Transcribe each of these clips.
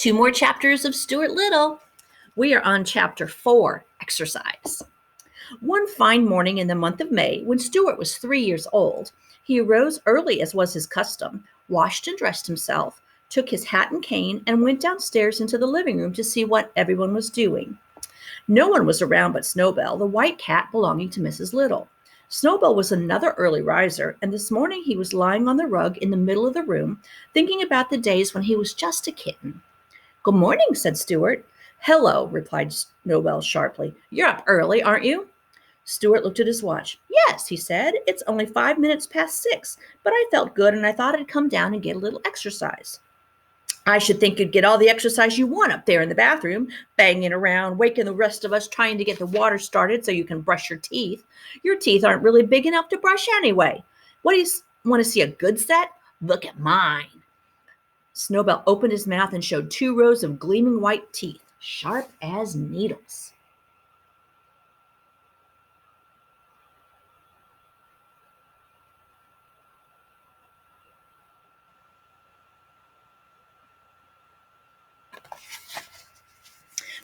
Two more chapters of Stuart Little. We are on chapter 4, exercise. One fine morning in the month of May, when Stuart was 3 years old, he arose early as was his custom, washed and dressed himself, took his hat and cane, and went downstairs into the living room to see what everyone was doing. No one was around but Snowbell, the white cat belonging to Mrs. Little. Snowbell was another early riser, and this morning he was lying on the rug in the middle of the room, thinking about the days when he was just a kitten. "Good morning," said Stuart. "Hello," replied Snowbell sharply. "You're up early, aren't you?" Stuart looked at his watch. "Yes," he said. "It's only 5 minutes past 6, but I felt good and I thought I'd come down and get a little exercise." "I should think you'd get all the exercise you want up there in the bathroom, banging around, waking the rest of us, trying to get the water started so you can brush your teeth. Your teeth aren't really big enough to brush anyway. What do you want to see, a good set? Look at mine." Snowbell opened his mouth and showed 2 rows of gleaming white teeth, sharp as needles.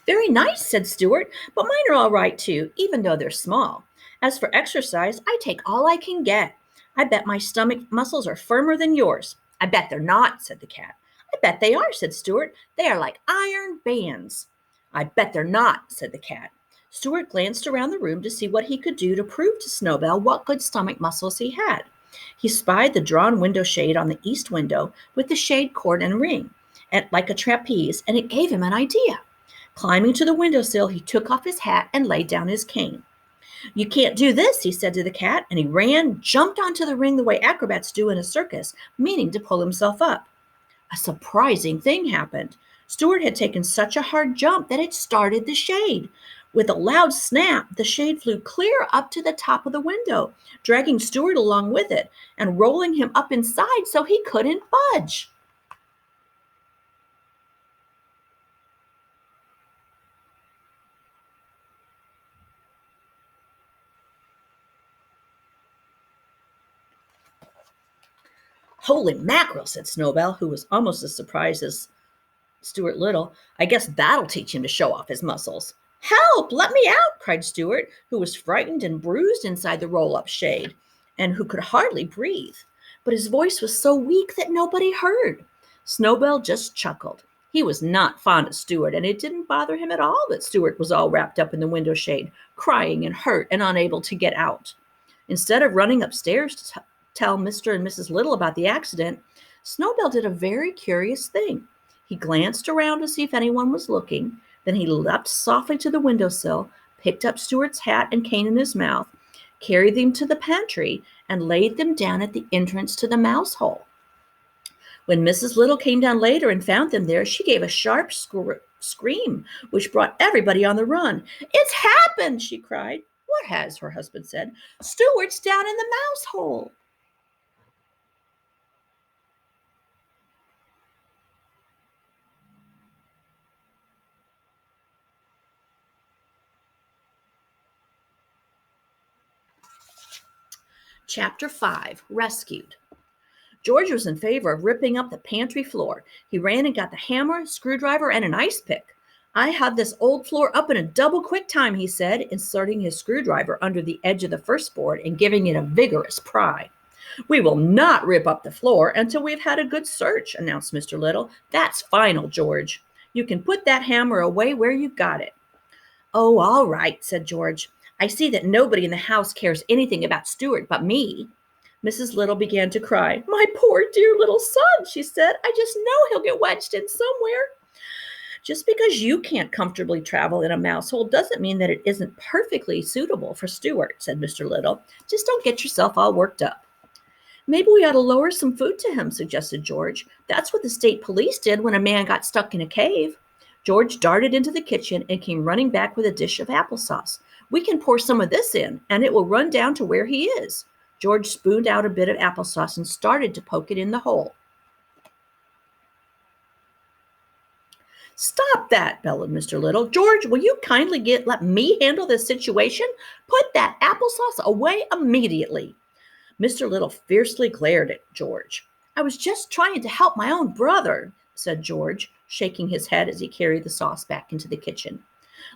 "Very nice," said Stuart, "but mine are all right too, even though they're small. As for exercise, I take all I can get. I bet my stomach muscles are firmer than yours." "I bet they're not," said the cat. "I bet they are," said Stuart. "They are like iron bands." "I bet they're not," said the cat. Stuart glanced around the room to see what he could do to prove to Snowbell what good stomach muscles he had. He spied the drawn window shade on the east window with the shade cord and ring, like a trapeze, and it gave him an idea. Climbing to the windowsill, he took off his hat and laid down his cane. "You can't do this," he said to the cat, and he ran, jumped onto the ring the way acrobats do in a circus, meaning to pull himself up. A surprising thing happened. Stuart had taken such a hard jump that it started the shade. With a loud snap, the shade flew clear up to the top of the window, dragging Stuart along with it and rolling him up inside so he couldn't budge. "Holy mackerel," said Snowbell, who was almost as surprised as Stuart Little. "I guess that'll teach him to show off his muscles." "Help! Let me out!" cried Stuart, who was frightened and bruised inside the roll-up shade, and who could hardly breathe. But his voice was so weak that nobody heard. Snowbell just chuckled. He was not fond of Stuart, and it didn't bother him at all that Stuart was all wrapped up in the window shade, crying and hurt and unable to get out. Instead of running upstairs to tell Mr. and Mrs. Little about the accident, Snowbell did a very curious thing. He glanced around to see if anyone was looking. Then he leapt softly to the windowsill, picked up Stuart's hat and cane in his mouth, carried them to the pantry, and laid them down at the entrance to the mouse hole. When Mrs. Little came down later and found them there, she gave a sharp scream, which brought everybody on the run. "It's happened!" she cried. "What has?" her husband said. "Stuart's down in the mouse hole." Chapter 5, Rescued. George was in favor of ripping up the pantry floor. He ran and got the hammer, screwdriver, and an ice pick. "I had this old floor up in a double quick time," he said, inserting his screwdriver under the edge of the first board and giving it a vigorous pry. "We will not rip up the floor until we've had a good search," announced Mr. Little. "That's final, George. You can put that hammer away where you got it." "Oh, all right," said George. "I see that nobody in the house cares anything about Stuart but me." Mrs. Little began to cry. "My poor dear little son," she said. "I just know he'll get wedged in somewhere." "Just because you can't comfortably travel in a mouse hole doesn't mean that it isn't perfectly suitable for Stuart," said Mr. Little. "Just don't get yourself all worked up." "Maybe we ought to lower some food to him," suggested George. "That's what the state police did when a man got stuck in a cave." George darted into the kitchen and came running back with a dish of applesauce. "We can pour some of this in, and it will run down to where he is." George spooned out a bit of applesauce and started to poke it in the hole. "Stop that!" bellowed Mr. Little. "George, will you kindly let me handle this situation? Put that applesauce away immediately." Mr. Little fiercely glared at George. "I was just trying to help my own brother," said George, shaking his head as he carried the sauce back into the kitchen.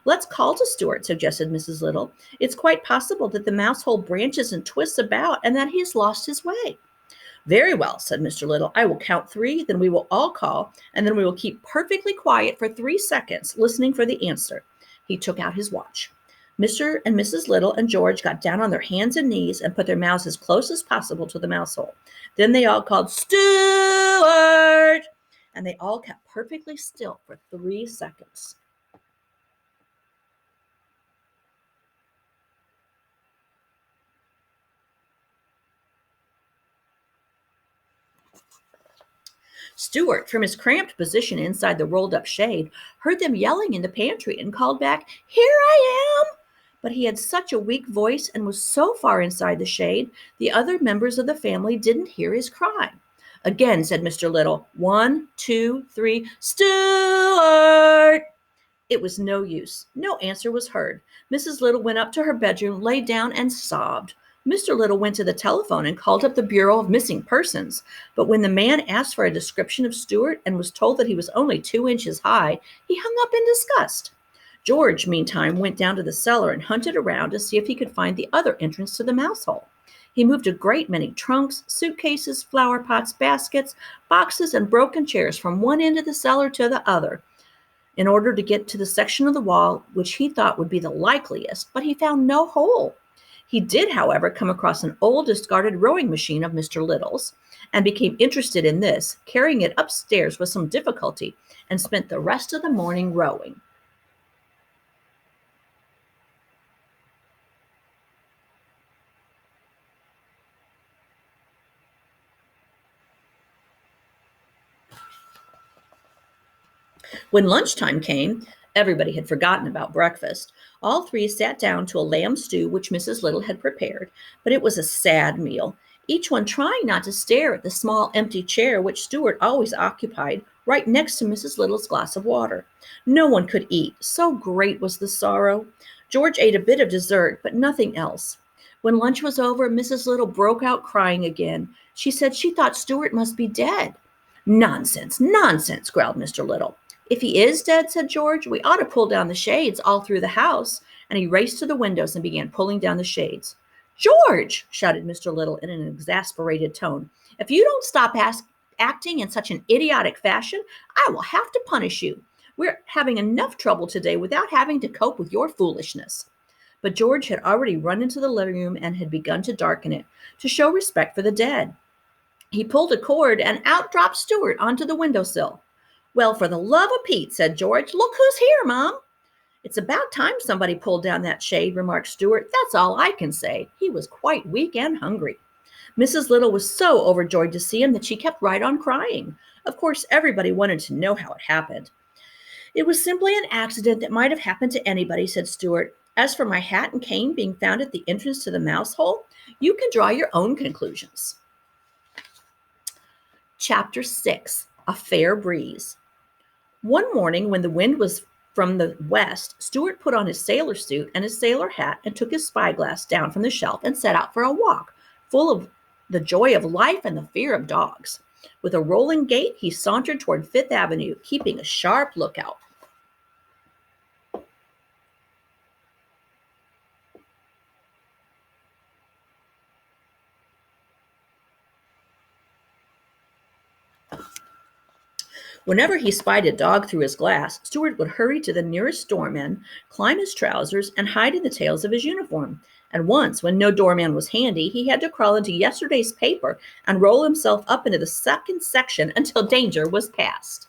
Let's call to Stuart, suggested Mrs. Little. It's quite possible that the mouse hole branches and twists about and that he has lost his way. Very well, said Mr. Little. I will count 3, then we will all call, and then we will keep perfectly quiet for 3 seconds, listening for the answer. He took out his watch. Mr. and Mrs. Little and George got down on their hands and knees and put their mouths as close as possible to the mouse hole. Then they all called, Stuart! And they all kept perfectly still for 3 seconds. Stuart, from his cramped position inside the rolled-up shade, heard them yelling in the pantry and called back, Here I am! But he had such a weak voice and was so far inside the shade, the other members of the family didn't hear his cry. Again, said Mr. Little, 1, 2, 3, Stuart! It was no use. No answer was heard. Mrs. Little went up to her bedroom, lay down, and sobbed. Mr. Little went to the telephone and called up the Bureau of Missing Persons. But when the man asked for a description of Stuart and was told that he was only 2 inches high, he hung up in disgust. George, meantime, went down to the cellar and hunted around to see if he could find the other entrance to the mouse hole. He moved a great many trunks, suitcases, flower pots, baskets, boxes, and broken chairs from one end of the cellar to the other in order to get to the section of the wall which he thought would be the likeliest, but he found no hole. He did, however, come across an old discarded rowing machine of Mr. Little's and became interested in this, carrying it upstairs with some difficulty, and spent the rest of the morning rowing. When lunchtime came, everybody had forgotten about breakfast. All 3 sat down to a lamb stew which Mrs. Little had prepared, but it was a sad meal, each one trying not to stare at the small empty chair which Stuart always occupied right next to Mrs. Little's glass of water. No one could eat, so great was the sorrow. George ate a bit of dessert, but nothing else. When lunch was over, Mrs. Little broke out crying again. She said she thought Stuart must be dead. Nonsense, nonsense, growled Mr. Little. If he is dead, said George, we ought to pull down the shades all through the house. And he raced to the windows and began pulling down the shades. George, shouted Mr. Little in an exasperated tone, if you don't stop acting in such an idiotic fashion, I will have to punish you. We're having enough trouble today without having to cope with your foolishness. But George had already run into the living room and had begun to darken it, to show respect for the dead. He pulled a cord and out dropped Stuart onto the windowsill. Well, for the love of Pete, said George, look who's here, Mom. It's about time somebody pulled down that shade, remarked Stuart. That's all I can say. He was quite weak and hungry. Mrs. Little was so overjoyed to see him that she kept right on crying. Of course, everybody wanted to know how it happened. It was simply an accident that might have happened to anybody, said Stuart. As for my hat and cane being found at the entrance to the mouse hole, you can draw your own conclusions. Chapter 6, A Fair Breeze. One morning, when the wind was from the west, Stuart put on his sailor suit and his sailor hat and took his spyglass down from the shelf and set out for a walk, full of the joy of life and the fear of dogs. With a rolling gait, he sauntered toward Fifth Avenue, keeping a sharp lookout. Whenever he spied a dog through his glass, Stuart would hurry to the nearest doorman, climb his trousers, and hide in the tails of his uniform. And once, when no doorman was handy, he had to crawl into yesterday's paper and roll himself up into the second section until danger was past.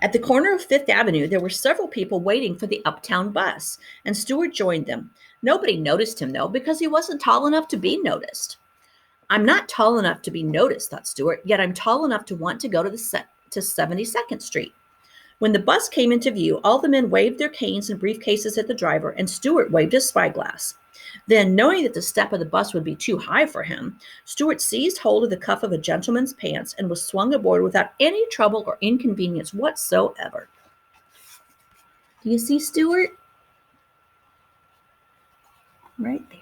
At the corner of Fifth Avenue, there were several people waiting for the uptown bus, and Stuart joined them. Nobody noticed him, though, because he wasn't tall enough to be noticed. I'm not tall enough to be noticed, thought Stuart, yet I'm tall enough to want to go to 72nd Street. When the bus came into view, all the men waved their canes and briefcases at the driver, and Stuart waved his spyglass. Then, knowing that the step of the bus would be too high for him, Stuart seized hold of the cuff of a gentleman's pants and was swung aboard without any trouble or inconvenience whatsoever. Do you see Stuart? Right there.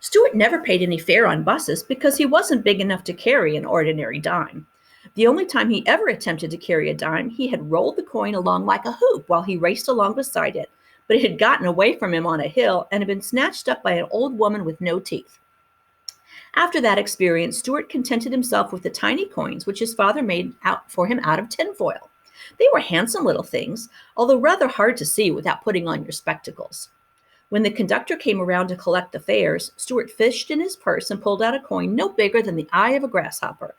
Stuart never paid any fare on buses because he wasn't big enough to carry an ordinary dime. The only time he ever attempted to carry a dime, he had rolled the coin along like a hoop while he raced along beside it, but it had gotten away from him on a hill and had been snatched up by an old woman with no teeth. After that experience, Stuart contented himself with the tiny coins which his father made out for him out of tinfoil. They were handsome little things, although rather hard to see without putting on your spectacles. When the conductor came around to collect the fares, Stuart fished in his purse and pulled out a coin no bigger than the eye of a grasshopper.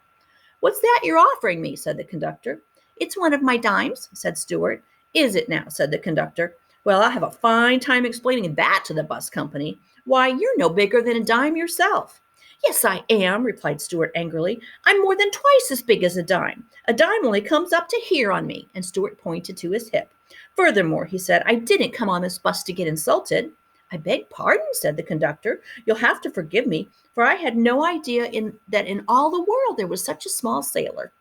"What's that you're offering me?" said the conductor. "It's one of my dimes," said Stuart. "Is it now?" said the conductor. "Well, I'll have a fine time explaining that to the bus company. Why, you're no bigger than a dime yourself." "Yes, I am," replied Stuart angrily. "I'm more than twice as big as a dime. A dime only comes up to here on me," and Stuart pointed to his hip. "Furthermore," he said, "I didn't come on this bus to get insulted." "I beg pardon," said the conductor. "You'll have to forgive me, for I had no idea that in all the world there was such a small sailor."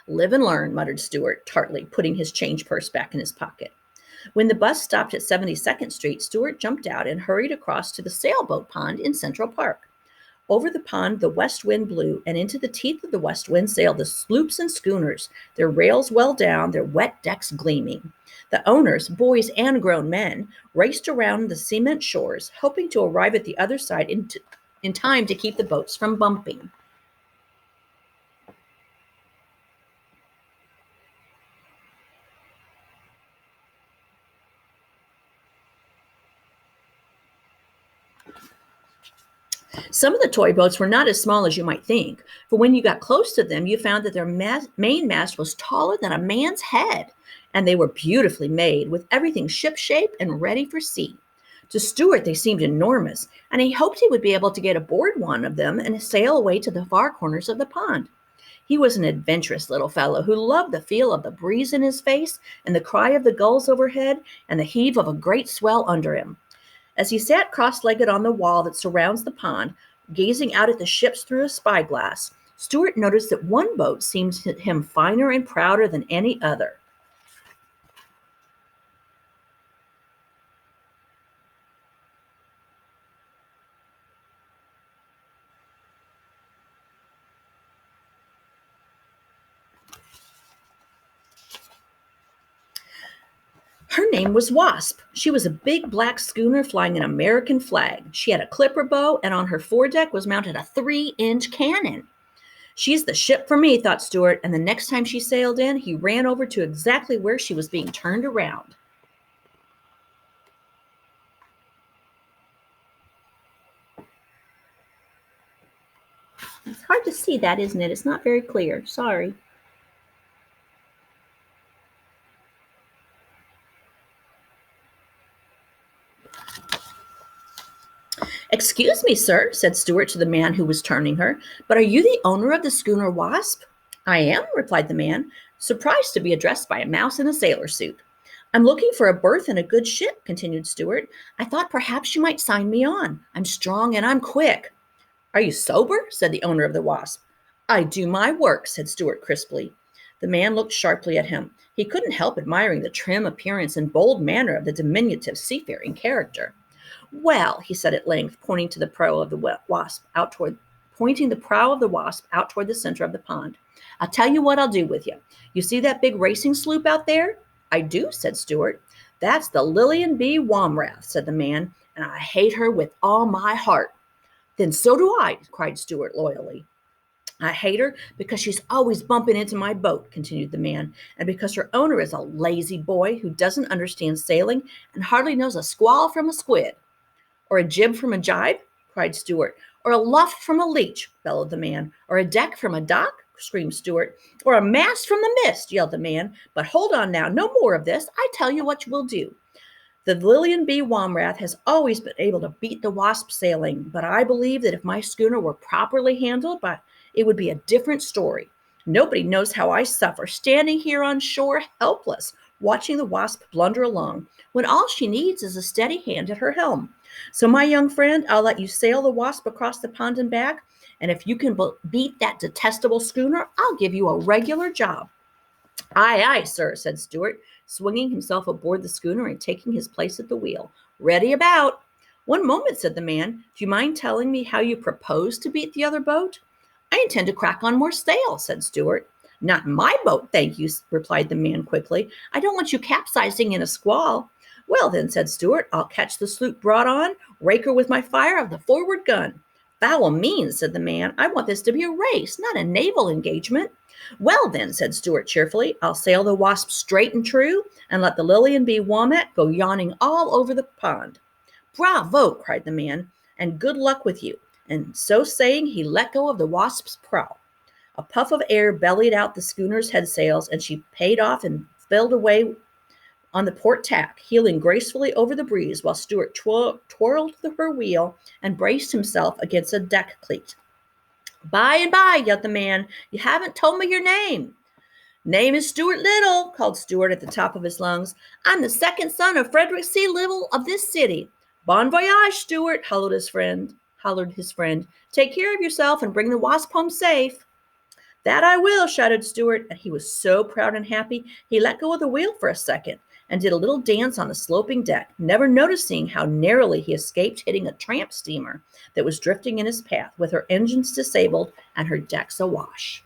"Live and learn," muttered Stuart tartly, putting his change purse back in his pocket. When the bus stopped at 72nd Street, Stuart jumped out and hurried across to the sailboat pond in Central Park. Over the pond the west wind blew, and into the teeth of the west wind sailed the sloops and schooners, their rails well down, their wet decks gleaming. The owners, boys and grown men, raced around the cement shores, hoping to arrive at the other side in time to keep the boats from bumping. Some of the toy boats were not as small as you might think, for when you got close to them, you found that their main mast was taller than a man's head, and they were beautifully made, with everything ship-shape and ready for sea. To Stuart, they seemed enormous, and he hoped he would be able to get aboard one of them and sail away to the far corners of the pond. He was an adventurous little fellow who loved the feel of the breeze in his face and the cry of the gulls overhead and the heave of a great swell under him. As he sat cross-legged on the wall that surrounds the pond, gazing out at the ships through a spyglass, Stuart noticed that one boat seemed to him finer and prouder than any other. Her name was Wasp. She was a big black schooner flying an American flag. She had a clipper bow, and on her foredeck was mounted a 3-inch cannon. "She's the ship for me," thought Stuart, and the next time she sailed in, he ran over to exactly where she was being turned around. It's hard to see that, isn't it? It's not very clear. Sorry. "Excuse me, sir," said Stuart to the man who was turning her, "but are you the owner of the schooner Wasp?" "I am," replied the man, surprised to be addressed by a mouse in a sailor suit. "I'm looking for a berth in a good ship," continued Stuart. "I thought perhaps you might sign me on. I'm strong and I'm quick." "Are you sober?" said the owner of the Wasp. "I do my work," said Stuart crisply. The man looked sharply at him. He couldn't help admiring the trim appearance and bold manner of the diminutive seafaring character. "Well," he said at length, pointing the prow of the Wasp out toward the center of the pond. "I'll tell you what I'll do with you. You see that big racing sloop out there?" "I do," said Stuart. "That's the Lillian B. Womrath," said the man, "and I hate her with all my heart." "Then so do I," cried Stuart loyally. "I hate her because she's always bumping into my boat," continued the man, "and because her owner is a lazy boy who doesn't understand sailing and hardly knows a squall from a squid." "Or a jib from a jibe?" cried Stuart. "Or a luff from a leech?" bellowed the man. "Or a deck from a dock?" screamed Stuart. "Or a mast from the mist?" yelled the man. "But hold on now, no more of this. I tell you what we'll do. The Lillian B. Womrath has always been able to beat the Wasp sailing, but I believe that if my schooner were properly handled, it would be a different story. Nobody knows how I suffer, standing here on shore helpless, watching the Wasp blunder along. when all she needs is a steady hand at her helm. So, my young friend, I'll let you sail the Wasp across the pond and back, and if you can beat that detestable schooner, I'll give you a regular job." "Aye, aye, sir," said Stuart, swinging himself aboard the schooner and taking his place at the wheel. "Ready about." "One moment," said the man. "Do you mind telling me how you propose to beat the other boat?" "I intend to crack on more sail," said Stuart. "Not in my boat, thank you," replied the man quickly. "I don't want you capsizing in a squall." "Well, then," said Stuart, "I'll catch the sloop broad on, rake her with my fire of the forward gun." "Foul means," said the man. "I want this to be a race, not a naval engagement." "Well, then," said Stuart cheerfully, "I'll sail the Wasp straight and true, and let the Lily and Bee Wombat go yawning all over the pond." "Bravo!" cried the man, "and good luck with you." And so saying, he let go of the Wasp's prow. A puff of air bellied out the schooner's head sails, and she paid off and filled away on the port tack, heeling gracefully over the breeze while Stuart twirled her wheel and braced himself against a deck cleat. "By and by," yelled the man. "You haven't told me your name." "Name is Stuart Little," called Stuart at the top of his lungs. "I'm the second son of Frederick C. Little of this city." "Bon voyage, Stuart," hollered his friend. "Take care of yourself and bring the Wasp home safe." "That I will," shouted Stuart, and he was so proud and happy he let go of the wheel for a second and did a little dance on the sloping deck, never noticing how narrowly he escaped hitting a tramp steamer that was drifting in his path with her engines disabled and her decks awash.